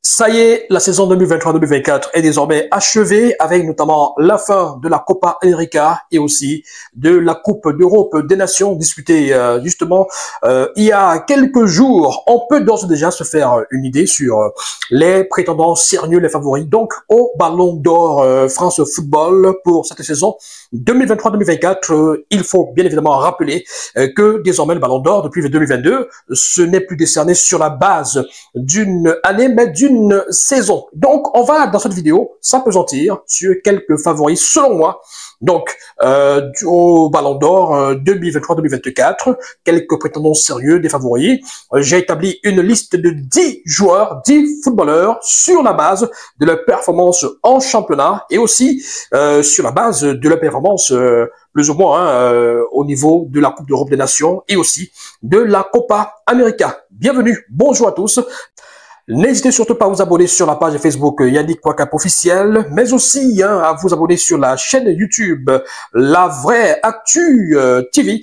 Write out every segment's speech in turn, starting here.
Ça y est, la saison 2023-2024 est désormais achevée avec notamment la fin de la Copa América et aussi de la Coupe d'Europe des Nations disputée justement il y a quelques jours. On peut d'ores et déjà se faire une idée sur les prétendants sérieux, les favoris donc au Ballon d'Or France Football pour cette saison 2023-2024. Il faut bien évidemment rappeler que désormais le Ballon d'Or depuis 2022, ce n'est plus décerné sur la base d'une année mais d'une saison. Donc, on va, dans cette vidéo, s'appesantir sur quelques favoris, selon moi, donc, au Ballon d'Or 2023-2024, quelques prétendants sérieux des favoris. J'ai établi une liste de 10 joueurs, 10 footballeurs, sur la base de leur performance en championnat et aussi sur la base de leur performance plus ou moins au niveau de la Coupe d'Europe des Nations et aussi de la Copa América. Bienvenue, bonjour à tous. N'hésitez surtout pas à vous abonner sur la page Facebook Yannick Ouakap officiel, mais aussi à vous abonner sur la chaîne YouTube La Vraie Actu TV.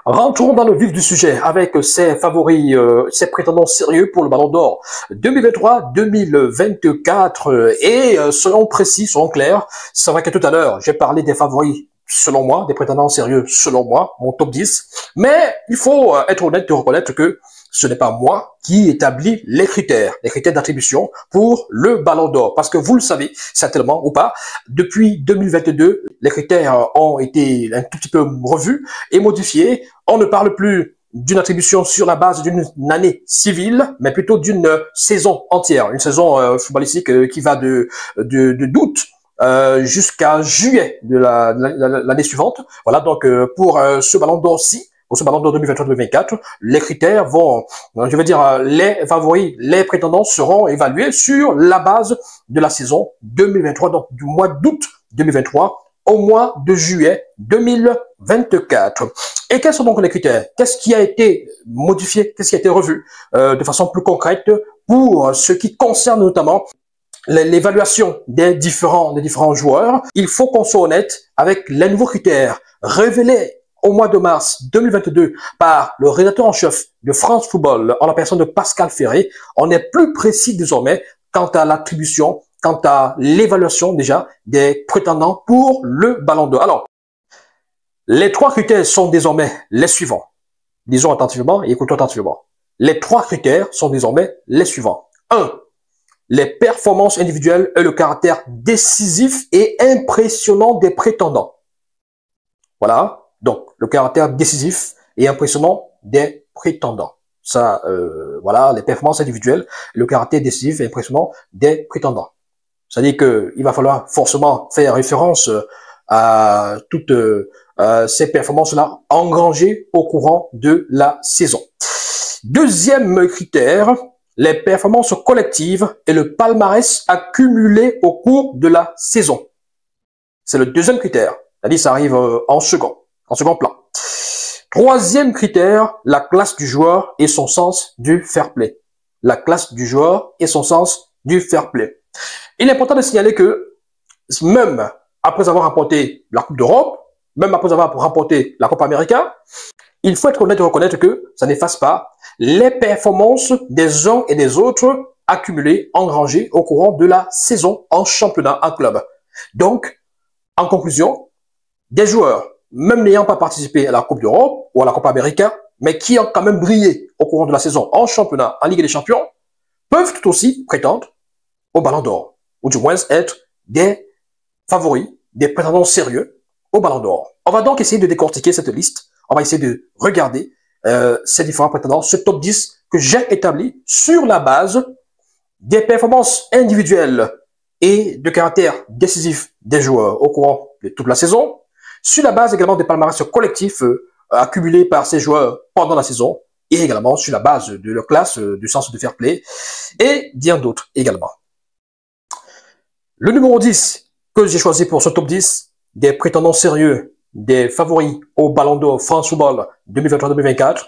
Rentrons dans le vif du sujet avec ces favoris, ces prétendants sérieux pour le Ballon d'Or 2023-2024 et seront précis, seront clairs. C'est vrai que tout à l'heure, j'ai parlé des favoris selon moi, des prétendants sérieux selon moi, mon top 10, mais il faut être honnête et reconnaître que ce n'est pas moi qui établis les critères d'attribution pour le Ballon d'Or. Parce que vous le savez certainement ou pas, depuis 2022, les critères ont été un tout petit peu revus et modifiés. On ne parle plus d'une attribution sur la base d'une année civile, mais plutôt d'une saison entière. Une saison footballistique qui va d'août jusqu'à juillet de l'année suivante. Voilà, donc pour ce Ballon d'Or-ci, pour ce Ballon d'Or 2023-2024, les critères vont, je veux dire, les favoris, les prétendants seront évalués sur la base de la saison 2023, donc du mois d'août 2023 au mois de juillet 2024. Et quels sont donc les critères? Qu'est-ce qui a été modifié? Qu'est-ce qui a été revu de façon plus concrète pour ce qui concerne notamment l'évaluation des différents joueurs? Il faut qu'on soit honnête avec les nouveaux critères révélés au mois de mars 2022 par le rédacteur en chef de France Football en la personne de Pascal Ferré. On est plus précis désormais quant à l'attribution, quant à l'évaluation déjà des prétendants pour le Ballon d'Or. Alors, les trois critères sont désormais les suivants. Disons attentivement et écoutons attentivement. Les trois critères sont désormais les suivants. 1. Les performances individuelles et le caractère décisif et impressionnant des prétendants. Voilà. Donc, le caractère décisif et impressionnant des prétendants. Ça, voilà, les performances individuelles, le caractère décisif et impressionnant des prétendants. C'est-à-dire qu'il va falloir forcément faire référence à toutes ces performances-là engrangées au courant de la saison. Deuxième critère, les performances collectives et le palmarès accumulé au cours de la saison. C'est le deuxième critère. C'est-à-dire ça arrive en second plan. Troisième critère, la classe du joueur et son sens du fair play. La classe du joueur et son sens du fair play. Il est important de signaler que même après avoir remporté la Coupe d'Europe, même après avoir remporté la Copa América, il faut être honnête et reconnaître que ça n'efface pas les performances des uns et des autres accumulées, engrangées au courant de la saison en championnat, en club. Donc, en conclusion, des joueurs même n'ayant pas participé à la Coupe d'Europe ou à la Copa América, mais qui ont quand même brillé au courant de la saison en championnat, en Ligue des Champions, peuvent tout aussi prétendre au Ballon d'Or, ou du moins être des favoris, des prétendants sérieux au Ballon d'Or. On va donc essayer de décortiquer cette liste, on va essayer de regarder ces différents prétendants, ce top 10 que j'ai établi sur la base des performances individuelles et de caractère décisif des joueurs au courant de toute la saison, sur la base également des palmarès collectifs accumulés par ces joueurs pendant la saison, et également sur la base de leur classe, du sens de fair play, et bien d'autres également. Le numéro 10 que j'ai choisi pour ce top 10 des prétendants sérieux, des favoris au Ballon d'Or France Football 2023-2024,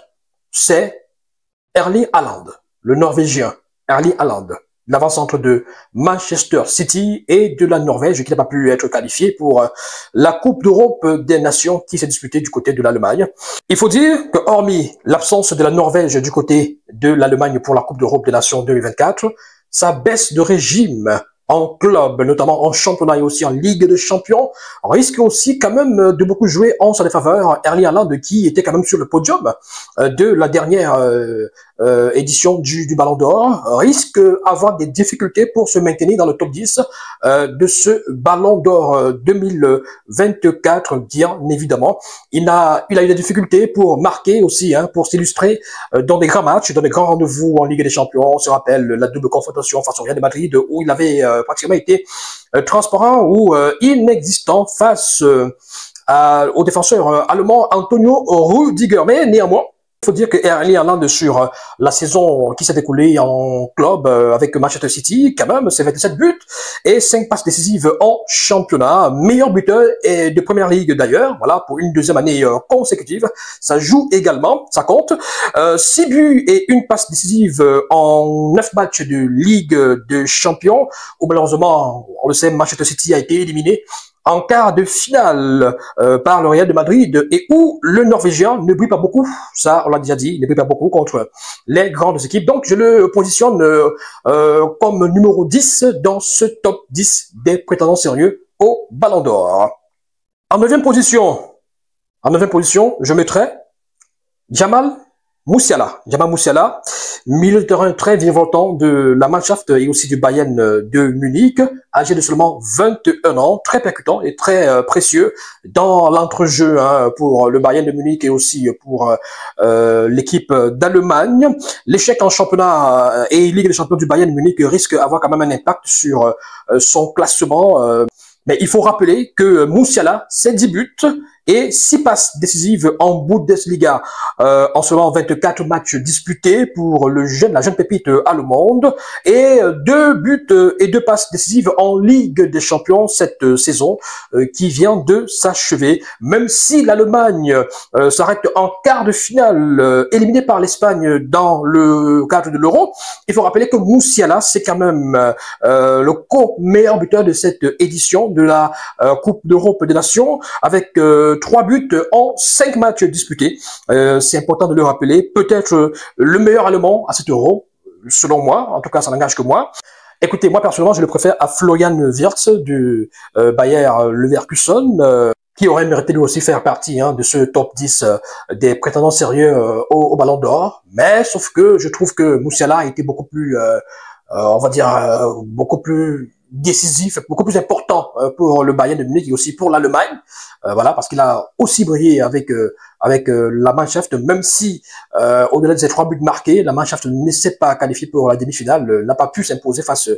c'est Erling Haaland, le Norvégien Erling Haaland, l'avant-centre de Manchester City et de la Norvège qui n'a pas pu être qualifié pour la Coupe d'Europe des Nations qui s'est disputée du côté de l'Allemagne. Il faut dire que hormis l'absence de la Norvège du côté de l'Allemagne pour la Coupe d'Europe des Nations 2024, sa baisse de régime en club, notamment en championnat et aussi en Ligue des Champions, risque aussi quand même de beaucoup jouer en sa défaveur. Erling Haaland, qui était quand même sur le podium de la dernière édition du Ballon d'Or, risque avoir des difficultés pour se maintenir dans le top 10 de ce Ballon d'Or 2024, bien évidemment. Il a eu des difficultés pour marquer aussi, pour s'illustrer dans des grands matchs, dans des grands rendez-vous en Ligue des Champions. On se rappelle la double confrontation face au Real de Madrid où il avait pratiquement été transparent ou inexistant face au défenseur allemand Antonio Rüdiger. Mais néanmoins, il faut dire que Erling Haaland, sur la saison qui s'est écoulée en club avec Manchester City, quand même, c'est 27 buts et 5 passes décisives en championnat. Meilleur buteur et de première ligue d'ailleurs, voilà, pour une deuxième année consécutive. Ça joue également, ça compte. 6 buts et une passe décisive en 9 matchs de Ligue de Champions, où malheureusement, on le sait, Manchester City a été éliminé en quart de finale par le Real de Madrid, et où le Norvégien ne brille pas beaucoup, ça on l'a déjà dit, il ne brille pas beaucoup contre les grandes équipes. Donc je le positionne comme numéro 10 dans ce top 10 des prétendants sérieux au Ballon d'Or. En neuvième position, je mettrai Jamal Musiala, milieu de terrain très virevoltant de la Mannschaft et aussi du Bayern de Munich, âgé de seulement 21 ans, très percutant et très précieux dans l'entrejeu pour le Bayern de Munich et aussi pour l'équipe d'Allemagne. L'échec en championnat et Ligue des Champions du Bayern de Munich risque d'avoir quand même un impact sur son classement. Mais il faut rappeler que Musiala, c'est 10 buts et 6 passes décisives en Bundesliga en seulement 24 matchs disputés pour la jeune pépite allemande, et 2 buts et 2 passes décisives en Ligue des Champions cette saison qui vient de s'achever. Même si l'Allemagne s'arrête en quart de finale, éliminée par l'Espagne dans le cadre de l'Euro, il faut rappeler que Musiala, c'est quand même le co-meilleur buteur de cette édition de la Coupe d'Europe des Nations, avec 3 buts en 5 matchs disputés. C'est important de le rappeler. Peut-être le meilleur Allemand à cet Euro, selon moi. En tout cas, ça n'engage que moi. Écoutez, moi personnellement, je le préfère à Florian Wirtz du Bayer Leverkusen, qui aurait mérité lui aussi faire partie de ce top 10 des prétendants sérieux au Ballon d'Or. Mais sauf que je trouve que Musiala a été beaucoup plus, on va dire, beaucoup plus décisif, beaucoup plus important pour le Bayern de Munich et aussi pour l'Allemagne. Voilà, parce qu'il a aussi brillé avec la Mannschaft, même si au-delà de ses 3 buts marqués, la Mannschaft ne s'est pas qualifiée pour la demi-finale, n'a pas pu s'imposer face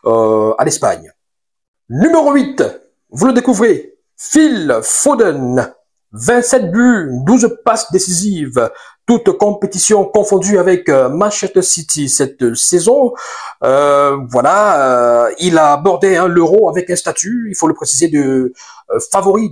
à l'Espagne. Numéro 8, vous le découvrez, Phil Foden, 27 buts, 12 passes décisives, toutes compétitions confondues avec Manchester City cette saison. Voilà, il a abordé l'Euro avec un statut, il faut le préciser, de favori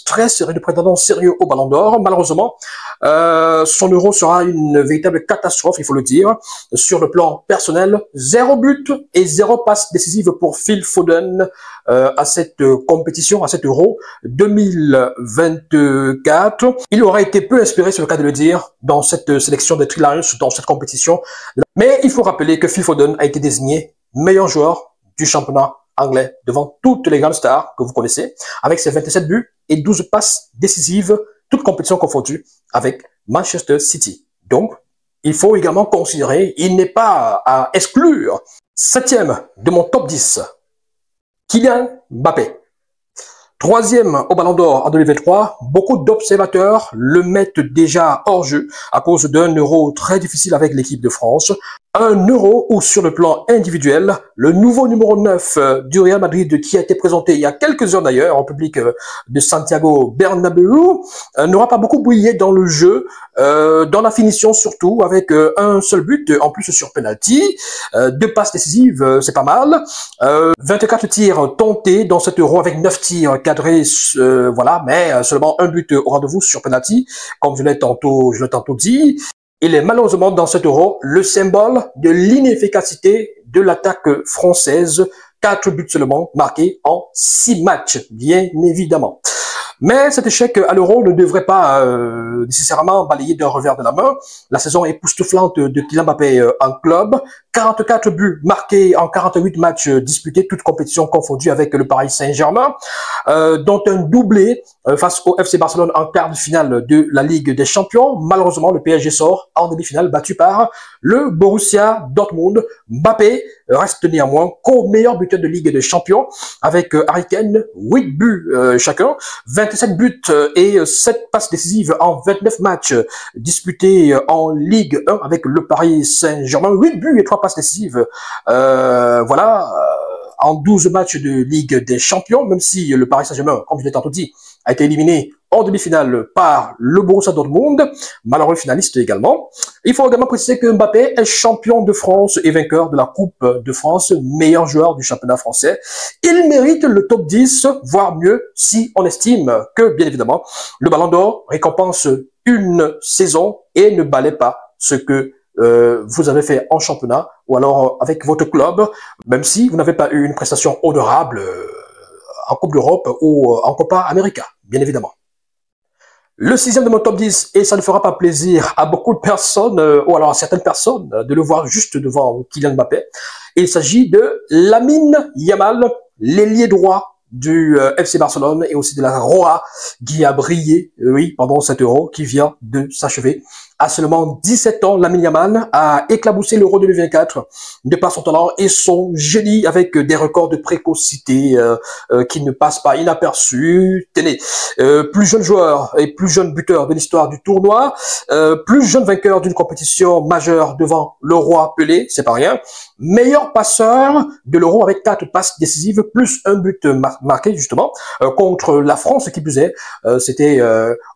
très sérieux, de prétendant sérieux au Ballon d'Or. Malheureusement, son Euro sera une véritable catastrophe, il faut le dire. Sur le plan personnel, 0 but et 0 passe décisive pour Phil Foden à cette compétition, à cet Euro 2024. Il aurait été peu inspiré, c'est le cas de le dire, dans cette sélection des Tri-Lions, dans cette compétition. Mais il faut rappeler que Phil Foden a été désigné meilleur joueur du championnat anglais devant toutes les grandes stars que vous connaissez, avec ses 27 buts et 12 passes décisives, toutes compétitions confondues, avec Manchester City. Donc, il faut également considérer, il n'est pas à exclure. 7e de mon top 10, Kylian Mbappé. 3e au Ballon d'Or en 2023, beaucoup d'observateurs le mettent déjà hors jeu à cause d'un Euro très difficile avec l'équipe de France. Un Euro où, sur le plan individuel, le nouveau numéro 9 du Real Madrid, qui a été présenté il y a quelques heures d'ailleurs, en public de Santiago Bernabéu, n'aura pas beaucoup brillé dans le jeu, dans la finition surtout, avec un seul but, en plus sur penalty, 2 passes décisives, c'est pas mal, 24 tirs tentés dans cet Euro avec 9 tirs cadrés, voilà, mais seulement un but au rendez-vous sur penalty, comme je l'ai tantôt dit. Il est malheureusement dans cet Euro le symbole de l'inefficacité de l'attaque française. 4 buts seulement marqués en 6 matchs, bien évidemment. Mais cet échec à l'Euro ne devrait pas nécessairement balayer d'un revers de la main la saison époustouflante de Kylian Mbappé en club. 44 buts marqués en 48 matchs disputés, toutes compétitions confondues avec le Paris Saint-Germain, dont un doublé face au FC Barcelone en quart de finale de la Ligue des Champions. Malheureusement, le PSG sort en demi-finale battu par le Borussia Dortmund. Mbappé reste néanmoins co-meilleur buteur de Ligue des Champions avec Harry Kane, 8 buts chacun, 27 buts et 7 passes décisives en 29 matchs disputés en Ligue 1 avec le Paris Saint-Germain, 8 buts et 3 passes décisives. Voilà, en 12 matchs de Ligue des Champions, même si le Paris Saint-Germain, comme je l'ai tantôt dit, a été éliminé en demi-finale par le Borussia Dortmund, malheureux finaliste également. Il faut également préciser que Mbappé est champion de France et vainqueur de la Coupe de France, meilleur joueur du championnat français. Il mérite le top 10, voire mieux, si on estime que, bien évidemment, le Ballon d'Or récompense une saison et ne balaie pas ce que vous avez fait en championnat ou alors avec votre club, même si vous n'avez pas eu une prestation honorable en Coupe d'Europe ou en Copa América, bien évidemment. Le sixième de mon top 10, et ça ne fera pas plaisir à beaucoup de personnes, ou alors à certaines personnes, de le voir juste devant Kylian Mbappé. Il s'agit de Lamine Yamal, l'ailier droit du FC Barcelone et aussi de la Roja qui a brillé, oui, pendant cet Euro qui vient de s'achever. À seulement 17 ans, Lamine Yamal a éclaboussé l'Euro 2024 de par son talent et son génie avec des records de précocité qui ne passent pas inaperçus. Tenez, plus jeune joueur et plus jeune buteur de l'histoire du tournoi, plus jeune vainqueur d'une compétition majeure devant le roi Pelé, c'est pas rien. Meilleur passeur de l'Euro avec 4 passes décisives plus un but marqué justement contre la France qui plus est. C'était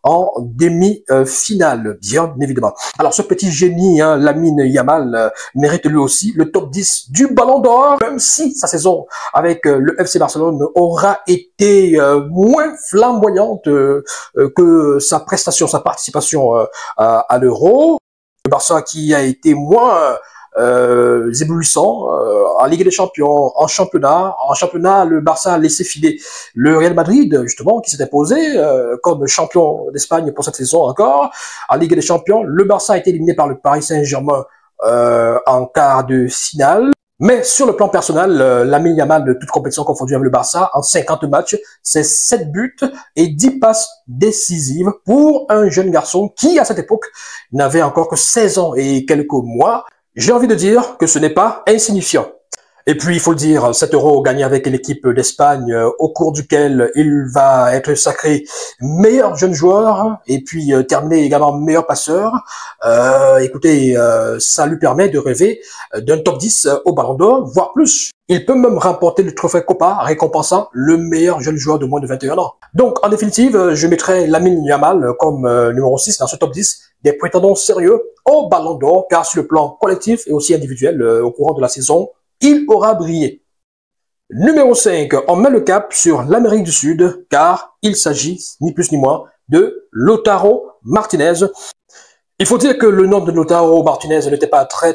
en demi-finale, bien évidemment. Alors ce petit génie, hein, Lamine Yamal, mérite lui aussi le top 10 du Ballon d'Or, même si sa saison avec le FC Barcelone aura été moins flamboyante que sa prestation, sa participation à l'Euro. Le Barça qui a été moins éblouissant en Ligue des Champions, en championnat. En championnat, le Barça a laissé filer le Real Madrid, justement, qui s'est imposé comme champion d'Espagne pour cette saison encore. En Ligue des Champions, le Barça a été éliminé par le Paris Saint-Germain en quart de finale. Mais sur le plan personnel, Lamine Yamal de toute compétition confondue avec le Barça, en 50 matchs, c'est 7 buts et 10 passes décisives pour un jeune garçon qui, à cette époque, n'avait encore que 16 ans et quelques mois. J'ai envie de dire que ce n'est pas insignifiant. Et puis, il faut le dire, cet Euro gagné avec l'équipe d'Espagne, au cours duquel il va être sacré meilleur jeune joueur et puis terminé également meilleur passeur. Écoutez, ça lui permet de rêver d'un top 10 au Ballon d'Or, voire plus. Il peut même remporter le trophée Copa, récompensant le meilleur jeune joueur de moins de 21 ans. Donc, en définitive, je mettrai Lamine Yamal comme numéro 6 dans ce top 10 des prétendants sérieux au Ballon d'Or, car sur le plan collectif et aussi individuel, au courant de la saison, il aura brillé. Numéro 5, on met le cap sur l'Amérique du Sud, car il s'agit, ni plus ni moins, de Lautaro Martinez. Il faut dire que le nom de Lautaro Martinez n'était pas très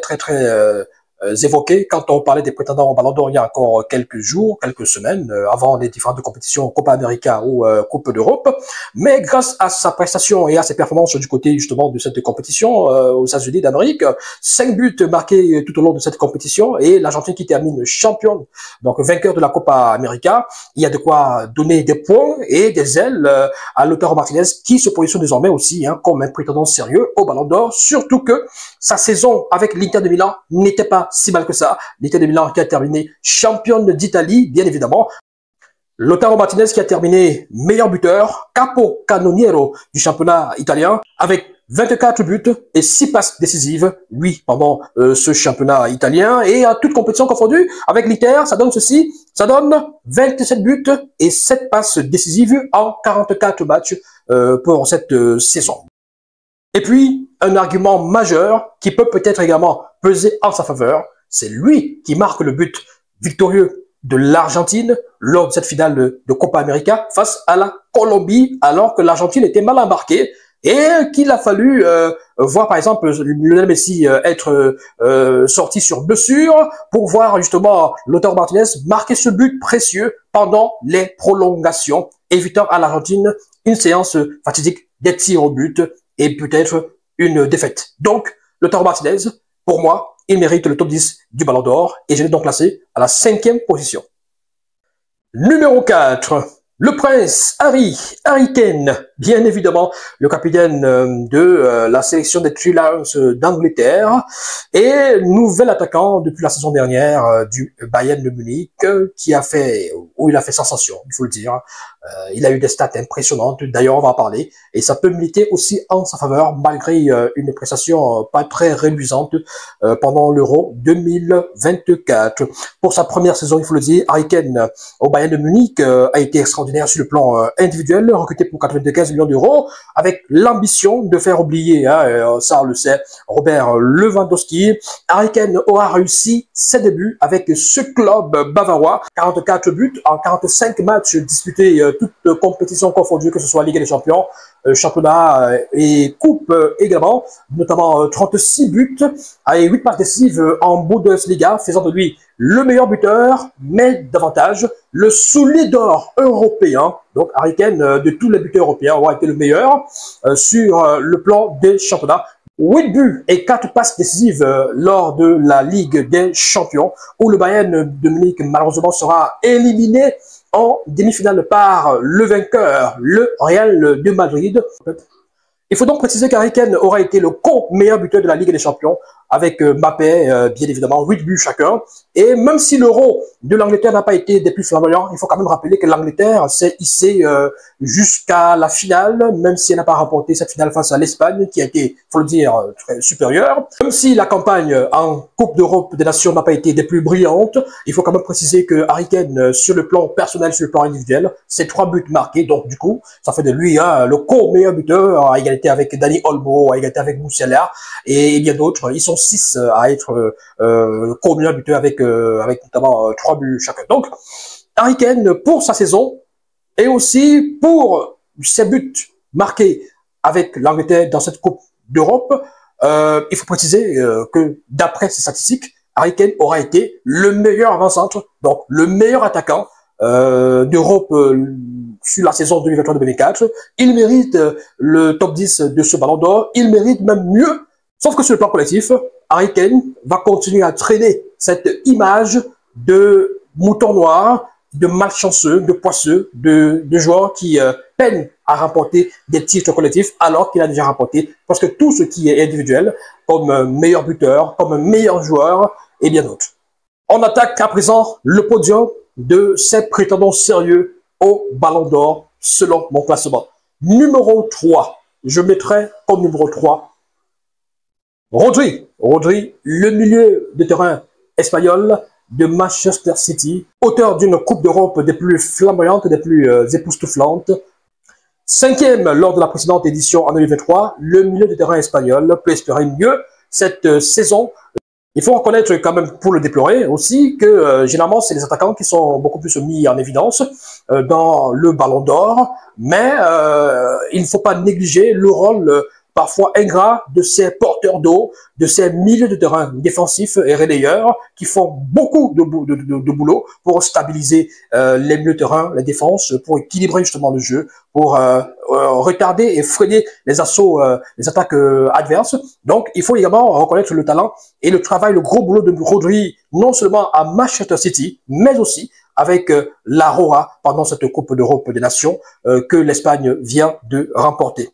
évoqué quand on parlait des prétendants au Ballon d'Or il y a encore quelques jours, quelques semaines, avant les différentes compétitions Copa América ou Coupe d'Europe. Mais grâce à sa prestation et à ses performances du côté justement de cette compétition aux États-Unis d'Amérique, 5 buts marqués tout au long de cette compétition et l'Argentine qui termine championne, donc vainqueur de la Copa América, il y a de quoi donner des points et des ailes à Lautaro Martinez qui se positionne désormais aussi comme un prétendant sérieux au Ballon d'Or, surtout que sa saison avec l'Inter de Milan n'était pas si mal que ça. L'Inter de Milan qui a terminé championne d'Italie, bien évidemment. Lautaro Martinez qui a terminé meilleur buteur, capo cannoniero du championnat italien, avec 24 buts et 6 passes décisives, lui, pendant ce championnat italien. Et à toute compétition confondue, avec l'Inter, ça donne ceci, ça donne 27 buts et 7 passes décisives en 44 matchs pour cette saison. Et puis, un argument majeur qui peut peut-être également peser en sa faveur, c'est lui qui marque le but victorieux de l'Argentine lors de cette finale de Copa América face à la Colombie, alors que l'Argentine était mal embarquée et qu'il a fallu voir par exemple Lionel Messi être sorti sur blessure pour voir justement Lautaro Martinez marquer ce but précieux pendant les prolongations, évitant à l'Argentine une séance fatidique des tirs au but et peut-être une défaite. Donc, Lautaro Martinez, pour moi, il mérite le top 10 du Ballon d'Or et je l'ai donc classé à la 5e position. Numéro 4, le prince Harry Kane, bien évidemment, le capitaine de la sélection des Three Lions d'Angleterre et nouvel attaquant depuis la saison dernière du Bayern de Munich il a fait sensation, il faut le dire. Il a eu des stats impressionnantes, d'ailleurs on va en parler, et ça peut militer aussi en sa faveur malgré une prestation pas très réluisante pendant l'Euro 2024. Pour sa première saison, il faut le dire, Harry Kane au Bayern de Munich a été extraordinaire sur le plan individuel, recruté pour 95 millions d'euros, avec l'ambition de faire oublier, ça on le sait, Robert Lewandowski. Harry Kane aura réussi ses débuts avec ce club bavarois, 44 buts en 45 matchs disputés, toutes compétitions confondues, que ce soit Ligue des Champions, championnat et coupe également, notamment 36 buts et 8 passes décisives en Bundesliga, faisant de lui le meilleur buteur, mais davantage le soulier d'or européen. Donc Harry Kane, de tous les buteurs européens, aura été le meilleur sur le plan des championnats. 8 buts et 4 passes décisives lors de la Ligue des Champions, où le Bayern de Munich malheureusement sera éliminé en demi-finale par le vainqueur, le Real de Madrid. Il faut donc préciser qu'Harry Kane aura été le co-meilleur buteur de la Ligue des Champions, avec Mbappé, bien évidemment, 8 buts chacun. Et même si l'Euro de l'Angleterre n'a pas été des plus flamboyants, il faut quand même rappeler que l'Angleterre s'est hissée jusqu'à la finale, même si elle n'a pas remporté cette finale face à l'Espagne, qui a été, faut le dire, très supérieure. Même si la campagne en Coupe d'Europe des Nations n'a pas été des plus brillantes, il faut quand même préciser que Harry Kane, sur le plan personnel, sur le plan individuel, c'est 3 buts marqués, donc du coup, ça fait de lui le co-meilleur buteur, à égalité avec Dani Olmo, à égalité avec Musiala, et bien d'autres. Ils sont 6 à être co-meilleur buteur avec notamment 3 buts chacun. Donc, Harry Kane, pour sa saison, et aussi pour ses buts marqués avec l'Angleterre dans cette Coupe d'Europe, il faut préciser que d'après ces statistiques, Harry Kane aura été le meilleur avant-centre, donc le meilleur attaquant d'Europe sur la saison 2023-2024. Il mérite le top 10 de ce Ballon d'Or, il mérite même mieux. Sauf que sur le plan collectif, Harry Kane va continuer à traîner cette image de mouton noir, de malchanceux, de poisseux, de joueurs qui peinent à remporter des titres collectifs alors qu'il a déjà remporté presque tout ce qui est individuel, comme meilleur buteur, comme meilleur joueur et bien d'autres. On attaque à présent le podium de ces prétendants sérieux au Ballon d'Or selon mon classement. Numéro 3, je mettrai comme numéro 3 Rodri, le milieu de terrain espagnol de Manchester City, auteur d'une Coupe d'Europe des plus flamboyantes, des plus époustouflantes. 5e lors de la précédente édition en 2023, le milieu de terrain espagnol peut espérer mieux cette saison. Il faut reconnaître quand même, pour le déplorer aussi, que généralement c'est les attaquants qui sont beaucoup plus mis en évidence dans le Ballon d'Or, mais il ne faut pas négliger le rôle parfois ingrat de ces porteurs d'eau, de ces milieux de terrain défensifs et relayeurs qui font beaucoup de boulot pour stabiliser les milieux de terrain, les défenses, pour équilibrer justement le jeu, pour retarder et freiner les assauts, les attaques adverses. Donc, il faut également reconnaître le talent et le travail, le gros boulot de Rodri, non seulement à Manchester City, mais aussi avec la Roja pendant cette Coupe d'Europe des Nations que l'Espagne vient de remporter.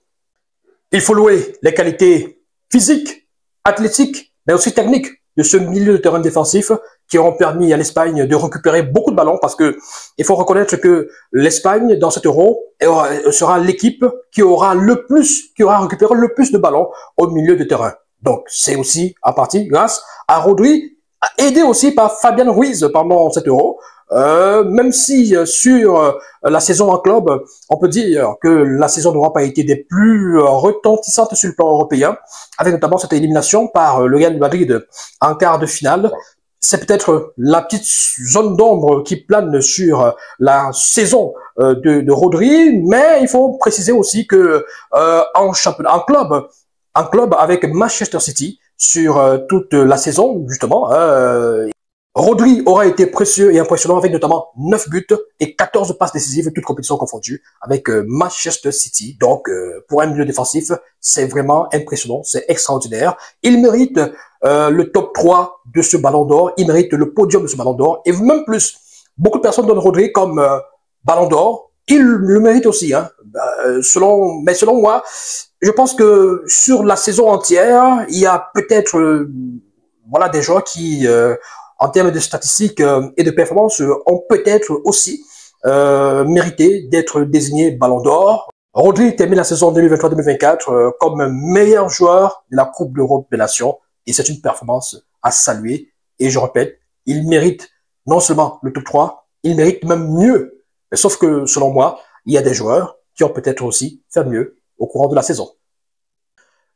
Il faut louer les qualités physiques, athlétiques, mais aussi techniques de ce milieu de terrain défensif qui auront permis à l'Espagne de récupérer beaucoup de ballons parce que il faut reconnaître que l'Espagne, dans cet Euro, sera l'équipe qui aura récupéré le plus de ballons au milieu de terrain. Donc, c'est aussi, en partie, grâce à Rodri, aidé aussi par Fabian Ruiz pendant cet Euro. Même si sur la saison en club, on peut dire que la saison d'Europe a été des plus retentissantes sur le plan européen, avec notamment cette élimination par le Real de Madrid en quart de finale. C'est peut-être la petite zone d'ombre qui plane sur la saison de Rodri, mais il faut préciser aussi que en club avec Manchester City sur toute la saison justement. Rodri aura été précieux et impressionnant avec notamment 9 buts et 14 passes décisives, toutes compétitions confondues, avec Manchester City. Donc, pour un milieu défensif, c'est vraiment impressionnant, c'est extraordinaire. Il mérite le top 3 de ce Ballon d'Or, il mérite le podium de ce Ballon d'Or, et même plus. Beaucoup de personnes donnent Rodri comme Ballon d'Or, il le mérite aussi, hein. Mais selon moi, je pense que sur la saison entière, il y a peut-être voilà, des joueurs qui, en termes de statistiques et de performance, ont peut-être aussi mérité d'être désignés Ballon d'Or. Rodri termine la saison 2023-2024 comme meilleur joueur de la Coupe d'Europe des Nations, et c'est une performance à saluer. Et je répète, il mérite non seulement le top 3, il mérite même mieux. Sauf que, selon moi, il y a des joueurs qui ont peut-être aussi fait mieux au courant de la saison.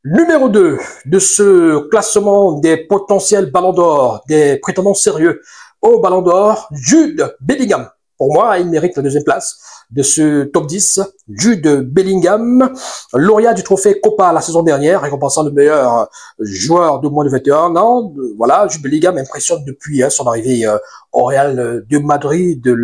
Numéro 2 de ce classement des potentiels Ballons d'Or, des prétendants sérieux au Ballon d'Or, Jude Bellingham. Pour moi, il mérite la deuxième place de ce top 10. Jude Bellingham, lauréat du trophée Copa la saison dernière, récompensant le meilleur joueur de moins de 21 ans. Voilà, Jude Bellingham impressionne depuis son arrivée au Real de Madrid,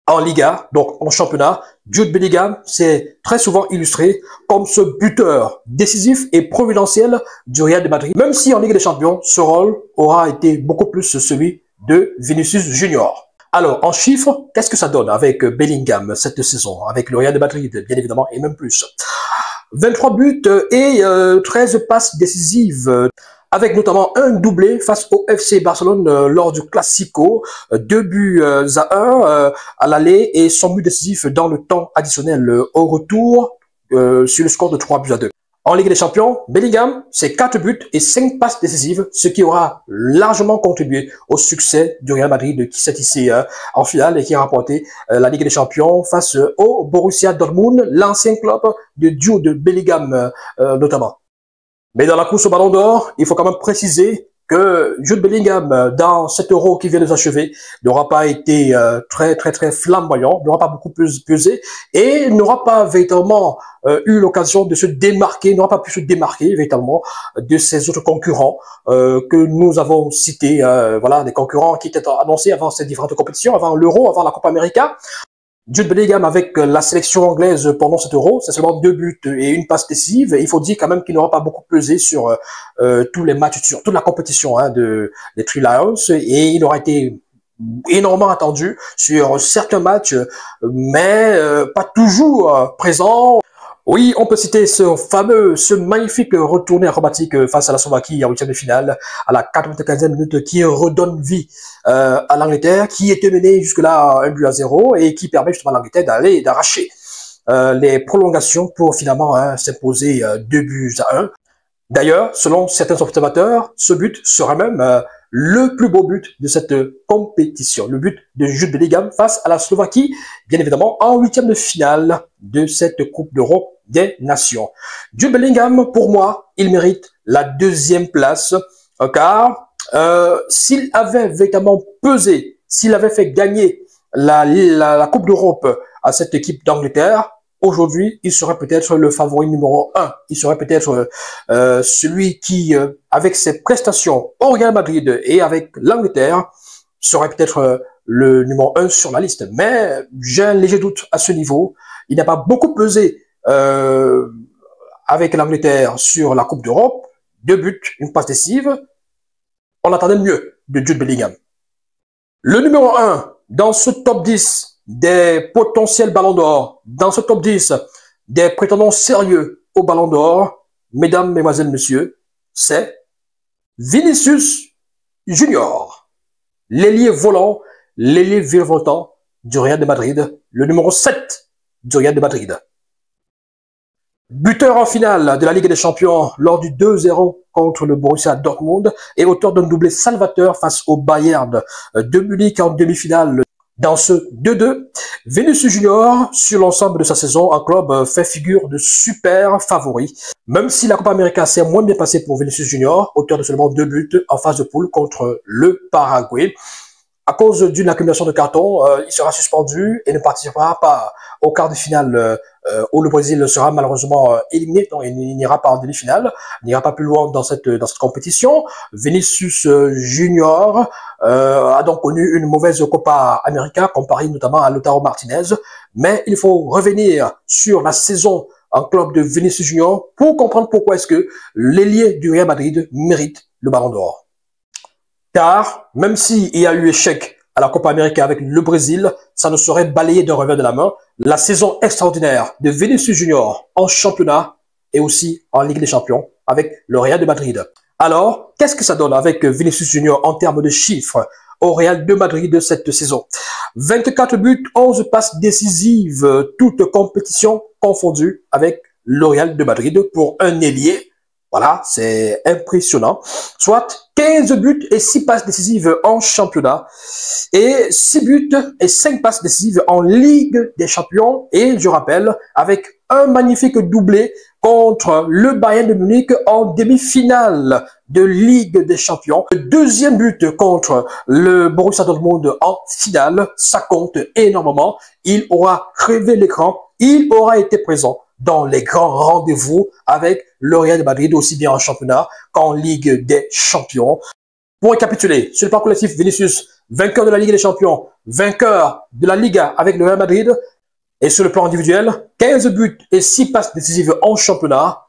en Liga, donc en championnat. Jude Bellingham s'est très souvent illustré comme ce buteur décisif et providentiel du Real de Madrid, même si en Ligue des Champions, ce rôle aura été beaucoup plus celui de Vinicius Junior. Alors, en chiffres, qu'est-ce que ça donne avec Bellingham cette saison, avec le Real de Madrid, bien évidemment, et même plus? 23 buts et 13 passes décisives, avec notamment un doublé face au FC Barcelone lors du Classico, 2 buts à 1 à l'aller et son but décisif dans le temps additionnel au retour sur le score de 3 buts à 2. En Ligue des Champions, Bellingham, c'est 4 buts et 5 passes décisives, ce qui aura largement contribué au succès du Real Madrid qui s'est hissé en finale et qui a remporté la Ligue des Champions face au Borussia Dortmund, l'ancien club de Jude Bellingham notamment. Mais dans la course au Ballon d'Or, il faut quand même préciser que Jude Bellingham, dans cet Euro qui vient de s'achever, n'aura pas été très flamboyant, n'aura pas beaucoup pesé et n'aura pas véritablement eu l'occasion de se démarquer, n'aura pas pu se démarquer véritablement de ses autres concurrents que nous avons cités, voilà, des concurrents qui étaient annoncés avant ces différentes compétitions, avant l'Euro, avant la Copa América. Jude Bellingham avec la sélection anglaise pendant cet Euro, c'est seulement 2 buts et une passe décisive. Et il faut dire quand même qu'il n'aura pas beaucoup pesé sur tous les matchs, sur toute la compétition des Three Lions. Et il aura été énormément attendu sur certains matchs, mais pas toujours présent. Oui, on peut citer ce magnifique retourné acrobatique face à la Slovaquie en huitième de finale, à la 95e minute, qui redonne vie à l'Angleterre, qui était menée jusque-là 1 but à 0 et qui permet justement à l'Angleterre d'arracher les prolongations pour finalement s'imposer 2 buts à 1. D'ailleurs, selon certains observateurs, ce but sera même le plus beau but de cette compétition. Le but de Jude Bellingham face à la Slovaquie, bien évidemment, en huitième de finale de cette Coupe d'Europe des Nations. Jude Bellingham, pour moi, il mérite la deuxième place, car s'il avait véritablement pesé, s'il avait fait gagner la Coupe d'Europe à cette équipe d'Angleterre, aujourd'hui, il serait peut-être le favori numéro 1. Il serait peut-être celui qui, avec ses prestations au Real Madrid et avec l'Angleterre, serait peut-être le numéro 1 sur la liste. Mais j'ai un léger doute à ce niveau. Il n'a pas beaucoup pesé avec l'Angleterre sur la Coupe d'Europe. 2 buts, une passe décisive. On attendait mieux de Jude Bellingham. Le numéro 1 dans ce top 10 des potentiels Ballons d'Or, dans ce top 10 des prétendants sérieux au Ballon d'Or, mesdames, mesdemoiselles, messieurs, c'est Vinicius Junior, l'ailier volant, l'ailier virevoltant du Real de Madrid, le numéro 7 du Real de Madrid. Buteur en finale de la Ligue des Champions lors du 2-0 contre le Borussia Dortmund et auteur d'un doublé salvateur face au Bayern de Munich en demi-finale. Dans ce 2-2, Vinicius Junior, sur l'ensemble de sa saison en club, fait figure de super favori. Même si la Copa América s'est moins bien passée pour Vinicius Junior, auteur de seulement 2 buts en phase de poule contre le Paraguay. À cause d'une accumulation de cartons, il sera suspendu et ne participera pas au quart de finale où le Brésil sera malheureusement éliminé. Donc, il n'ira pas en demi-finale, il n'ira pas plus loin dans cette compétition. Vinicius Junior a donc connu une mauvaise Copa América comparée notamment à Lautaro Martinez. Mais il faut revenir sur la saison en club de Vinicius Junior pour comprendre pourquoi est-ce que l'ailier du Real Madrid mérite le Ballon d'Or. Car, même s'il y a eu échec à la Copa América avec le Brésil, ça ne serait balayé d'un revers de la main la saison extraordinaire de Vinicius Junior en championnat et aussi en Ligue des Champions avec le Real de Madrid. Alors, qu'est-ce que ça donne avec Vinicius Junior en termes de chiffres au Real de Madrid de cette saison? 24 buts, 11 passes décisives, toutes compétitions confondues avec le Real de Madrid pour un ailier. Voilà, c'est impressionnant. Soit 15 buts et 6 passes décisives en championnat et 6 buts et 5 passes décisives en Ligue des Champions. Et je rappelle, avec un magnifique doublé contre le Bayern de Munich en demi-finale de Ligue des Champions. Le deuxième but contre le Borussia Dortmund en finale, ça compte énormément. Il aura crevé l'écran, il aura été présent dans les grands rendez-vous avec le Real de Madrid, aussi bien en championnat qu'en Ligue des Champions. Pour récapituler, sur le plan collectif, Vinicius, vainqueur de la Ligue des Champions, vainqueur de la Liga avec le Real Madrid, et sur le plan individuel, 15 buts et 6 passes décisives en championnat,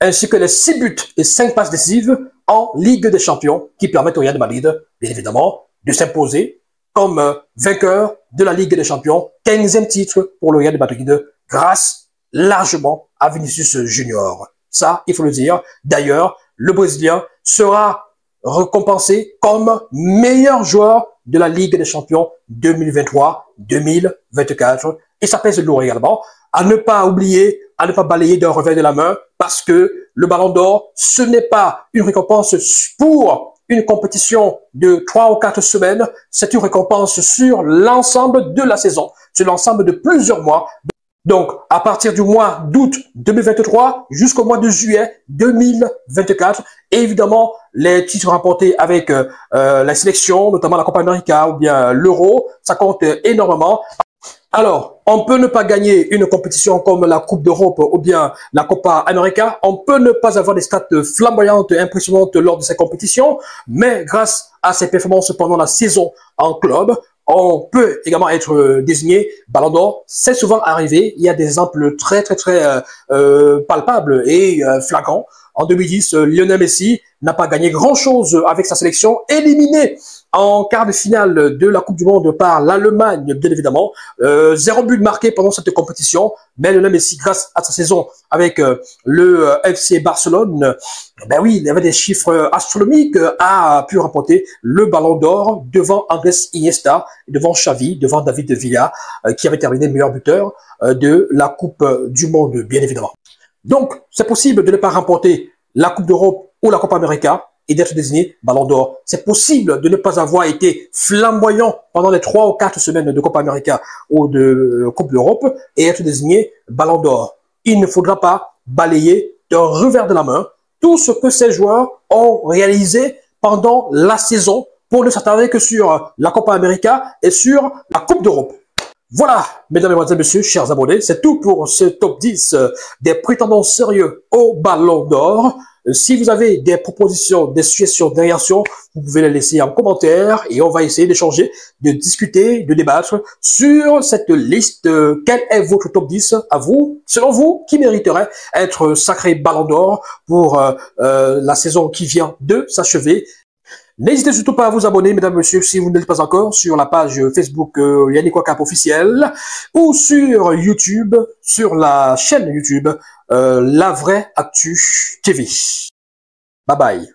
ainsi que les 6 buts et 5 passes décisives en Ligue des Champions, qui permettent au Real de Madrid, bien évidemment, de s'imposer comme vainqueur de la Ligue des Champions, 15e titre pour le Real de Madrid, grâce largement à Vinicius Junior. Ça, il faut le dire. D'ailleurs, le Brésilien sera récompensé comme meilleur joueur de la Ligue des Champions 2023-2024. Et ça pèse lourd également. À ne pas oublier, à ne pas balayer d'un revers de la main, parce que le Ballon d'Or, ce n'est pas une récompense pour une compétition de 3 ou 4 semaines, c'est une récompense sur l'ensemble de la saison, sur l'ensemble de plusieurs mois. Donc, à partir du mois d'août 2023 jusqu'au mois de juillet 2024, évidemment, les titres remportés avec la sélection, notamment la Copa América ou bien l'Euro, ça compte énormément. Alors, on peut ne pas gagner une compétition comme la Coupe d'Europe ou bien la Copa América. On peut ne pas avoir des stats flamboyantes et impressionnantes lors de ces compétitions, mais grâce à ses performances pendant la saison en club, on peut également être désigné Ballon d'Or. C'est souvent arrivé. Il y a des exemples très palpables et flagrants. En 2010, Lionel Messi n'a pas gagné grand-chose avec sa sélection, éliminé en quart de finale de la Coupe du Monde par l'Allemagne, bien évidemment. 0 but marqué pendant cette compétition, mais Lionel Messi, grâce à sa saison avec le FC Barcelone, ben oui, il y avait des chiffres astronomiques, a pu remporter le Ballon d'Or devant Andrés Iniesta, devant Xavi, devant David Villa, qui avait terminé meilleur buteur de la Coupe du Monde, bien évidemment. Donc, c'est possible de ne pas remporter la Coupe d'Europe ou la Copa América et d'être désigné Ballon d'Or. C'est possible de ne pas avoir été flamboyant pendant les 3 ou 4 semaines de Copa América ou de Coupe d'Europe et être désigné Ballon d'Or. Il ne faudra pas balayer d'un revers de la main tout ce que ces joueurs ont réalisé pendant la saison pour ne s'attarder que sur la Copa América et sur la Coupe d'Europe. Voilà, mesdames, mesdemoiselles, messieurs, chers abonnés, c'est tout pour ce top 10 des prétendants sérieux au Ballon d'Or. Si vous avez des propositions, des suggestions, des réactions, vous pouvez les laisser en commentaire et on va essayer d'échanger, de discuter, de débattre sur cette liste. Quel est votre top 10 à vous, selon vous, qui mériterait être sacré Ballon d'Or pour la saison qui vient de s'achever? N'hésitez surtout pas à vous abonner, mesdames et messieurs, si vous ne l'êtes pas encore, sur la page Facebook Yannick Ouakap officiel ou sur YouTube, sur la chaîne YouTube La Vraie Actu TV. Bye bye.